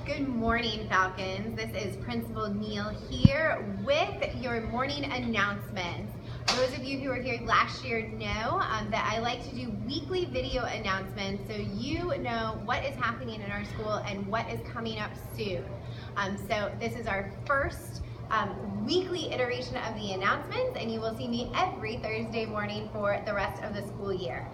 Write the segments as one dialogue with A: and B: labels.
A: Good morning, Falcons. This is Principal Neal here with your morning announcements. Those of you who were here last year know that I like to do weekly video announcements so you know what is happening in our school and what is coming up soon. So this is our first weekly iteration of the announcements, and you will see me every Thursday morning for the rest of the school year.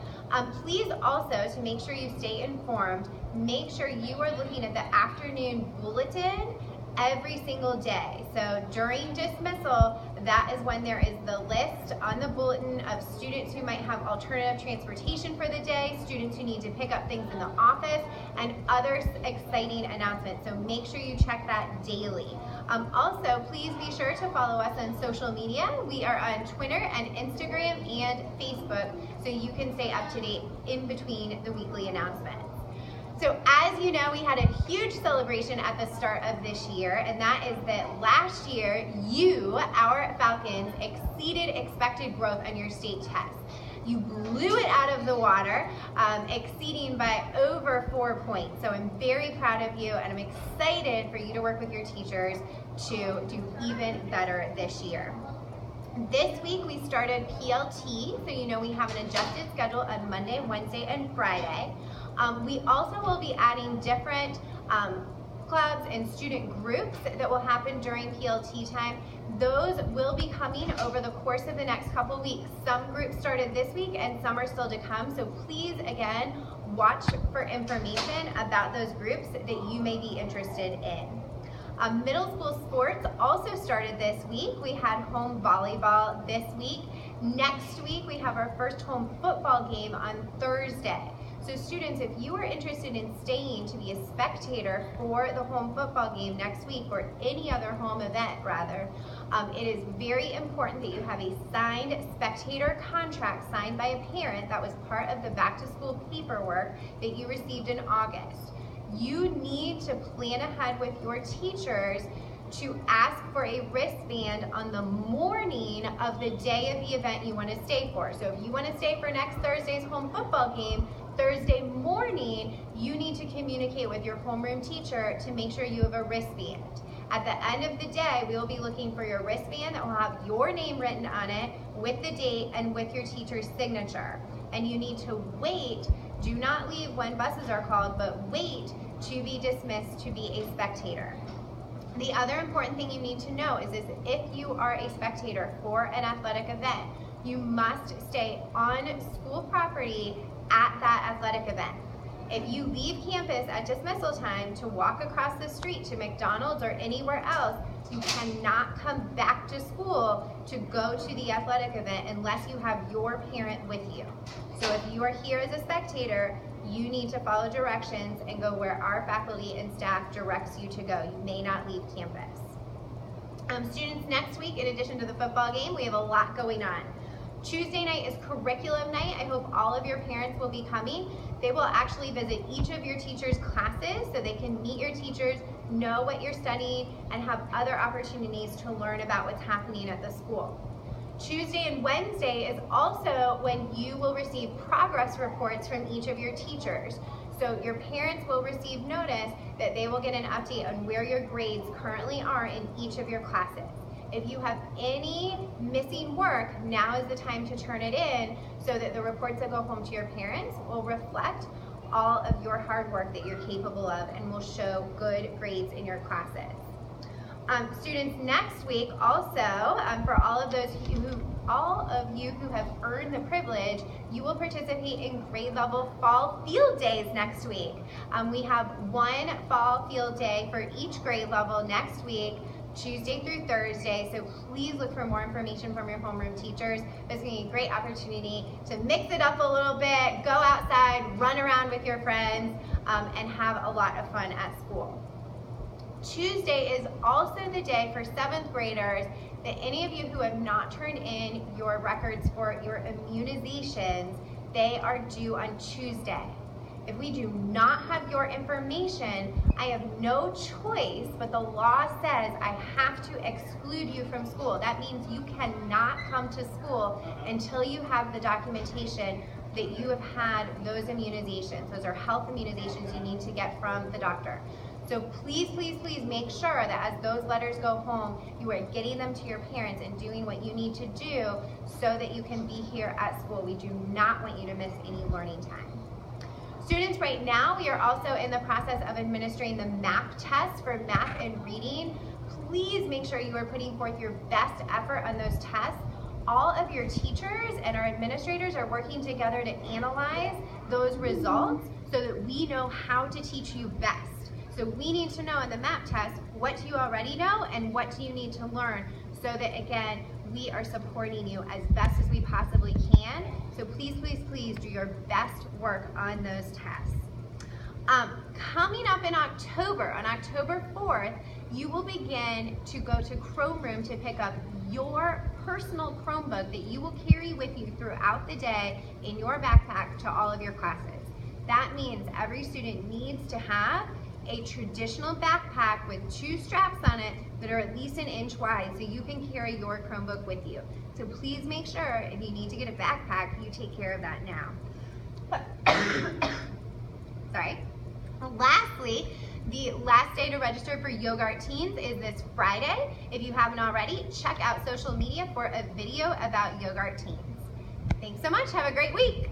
A: Please also, to make sure you stay informed, make sure you are looking at the afternoon bulletin every single day. So during dismissal, that is when there is the list on the bulletin of students who might have alternative transportation for the day, students who need to pick up things in the office, and other exciting announcements. So make sure you check that daily. Also, please be sure to follow us on social media. We are on Twitter and Instagram and Facebook, so you can stay up to date in between the weekly announcements. So as you know, we had a huge celebration at the start of this year, and that is that last year, you, our Falcons, exceeded expected growth on your state test. You blew it out of the water, exceeding by over 4 points. So I'm very proud of you, and I'm excited for you to work with your teachers to do even better this year. This week we started PLT, so you know we have an adjusted schedule on Monday, Wednesday, and Friday. We also will be adding different clubs and student groups that will happen during PLT time. Those will be coming over the course of the next couple weeks. Some groups started this week and some are still to come, so please, again, watch for information about those groups that you may be interested in. Middle school sports also started this week. We had home volleyball this week. Next week, we have our first home football game on Thursday. So students, if you are interested in staying to be a spectator for the home football game next week, or any other home event rather, it is very important that you have a signed spectator contract signed by a parent that was part of the back to school paperwork that you received in August. You need to plan ahead with your teachers to ask for a wristband on the morning of the day of the event you want to stay for. So if you want to stay for next Thursday's home football game, Thursday morning, you need to communicate with your homeroom teacher to make sure you have a wristband. At the end of the day, we will be looking for your wristband that will have your name written on it with the date and with your teacher's signature. And you need to wait. Do not leave when buses are called, but wait to be dismissed to be a spectator. The other important thing you need to know is if you are a spectator for an athletic event, you must stay on school property at that athletic event. If you leave campus at dismissal time to walk across the street to McDonald's or anywhere else, you cannot come back to school to go to the athletic event unless you have your parent with you. So if you are here as a spectator, you need to follow directions and go where our faculty and staff directs you to go. You may not leave campus. Students, next week, in addition to the football game, we have a lot going on. Tuesday night is curriculum night. I hope all of your parents will be coming. They will actually visit each of your teachers' classes so they can meet your teachers, know what you're studying, and have other opportunities to learn about what's happening at the school. Tuesday and Wednesday is also when you will receive progress reports from each of your teachers. So your parents will receive notice that they will get an update on where your grades currently are in each of your classes. If you have any missing work, now is the time to turn it in so that the reports that go home to your parents will reflect all of your hard work that you're capable of and will show good grades in your classes. Students, next week also, for all of you who have earned the privilege, you will participate in grade level fall field days next week. We have one fall field day for each grade level next week, Tuesday through Thursday, so please look for more information from your homeroom teachers. It's going to be a great opportunity to mix it up a little bit, go outside, run around with your friends, and have a lot of fun at school. Tuesday is also the day for 7th graders that any of you who have not turned in your records for your immunizations, they are due on Tuesday. If we do not have your information, I have no choice, but the law says I have to exclude you from school. That means you cannot come to school until you have the documentation that you have had those immunizations. Those are health immunizations you need to get from the doctor. So please, please, please make sure that as those letters go home, you are getting them to your parents and doing what you need to do so that you can be here at school. We do not want you to miss any learning time. Students, right now we are also in the process of administering the MAP test for math and reading. Please make sure you are putting forth your best effort on those tests. All of your teachers and our administrators are working together to analyze those results so that we know how to teach you best. So we need to know in the MAP test, what do you already know and what do you need to learn, so that again, we are supporting you as best as we possibly can. So please, please, please do your best work on those tests. Coming up in October, on October 4th, you will begin to go to Chrome Room to pick up your personal Chromebook that you will carry with you throughout the day in your backpack to all of your classes. That means every student needs to have a traditional backpack with 2 straps on it that are at least 1 inch wide so you can carry your Chromebook with you. So please make sure if you need to get a backpack, you take care of that now. Sorry. Lastly, the last day to register for Yoga Art Teens is this Friday. If you haven't already, check out social media for a video about Yoga Art Teens. Thanks so much. Have a great week.